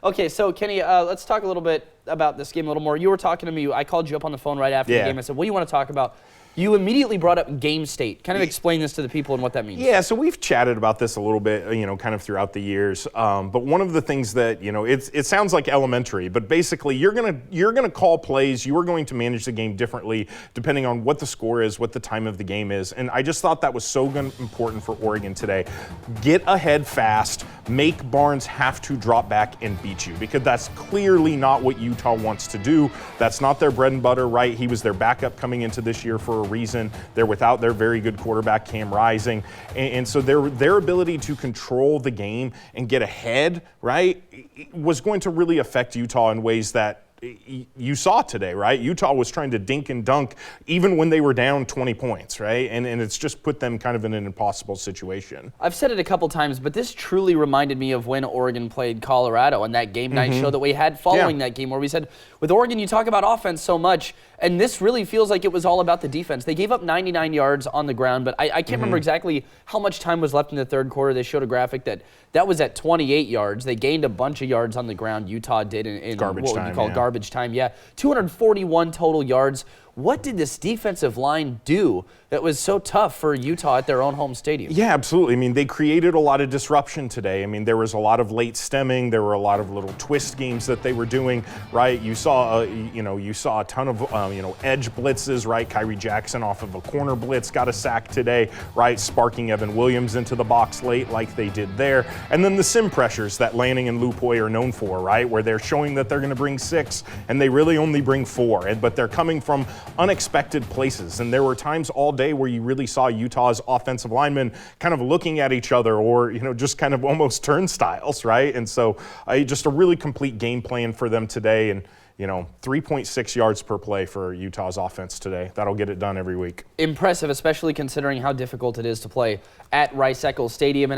Okay, so Kenny, let's talk a little bit about this game a little more. You were talking to me. I called you up on the phone right after the game. I said, what do you want to talk about? You immediately brought up game state. Kind of explain this to the people and what that means. Yeah, so we've chatted about this a little bit, kind of throughout the years. But one of the things that, it sounds like elementary, but basically you're gonna call plays. You are going to manage the game differently depending on what the score is, what the time of the game is. And I just thought that was so important for Oregon today. Get ahead fast. Make Barnes have to drop back and beat you, because that's clearly not what Utah wants to do. That's not their bread and butter, right? He was their backup coming into this year for a reason. They're without their very good quarterback, Cam Rising. And so their ability to control the game and get ahead, right, was going to really affect Utah in ways that you saw today, right? Utah was trying to dink and dunk even when they were down 20 points, right? And it's just put them kind of in an impossible situation. I've said it a couple times, but this truly reminded me of when Oregon played Colorado and that game night show that we had following that game, where we said, with Oregon, you talk about offense so much, and this really feels like it was all about the defense. They gave up 99 yards on the ground, but I can't remember exactly how much time was left in the third quarter. They showed a graphic that was at 28 yards. They gained a bunch of yards on the ground. Utah did in garbage what time, would you call garbage time. Yeah, 241 total yards. What did this defensive line do that was so tough for Utah at their own home stadium? Yeah, absolutely. I mean, they created a lot of disruption today. I mean, there was a lot of late stemming. There were a lot of little twist games that they were doing, right? You saw, you saw a ton of, edge blitzes, right? Kyrie Jackson off of a corner blitz got a sack today, right? Sparking Evan Williams into the box late like they did there. And then the sim pressures that Lanning and Lupoy are known for, right? Where they're showing that they're going to bring 6 and they really only bring 4, but they're coming from unexpected places. And there were times all day where you really saw Utah's offensive linemen kind of looking at each other, or just kind of almost turnstiles, right? And so just a really complete game plan for them today. And 3.6 yards per play for Utah's offense today. That'll get it done every week. Impressive, especially considering how difficult it is to play at Rice-Eccles Stadium. And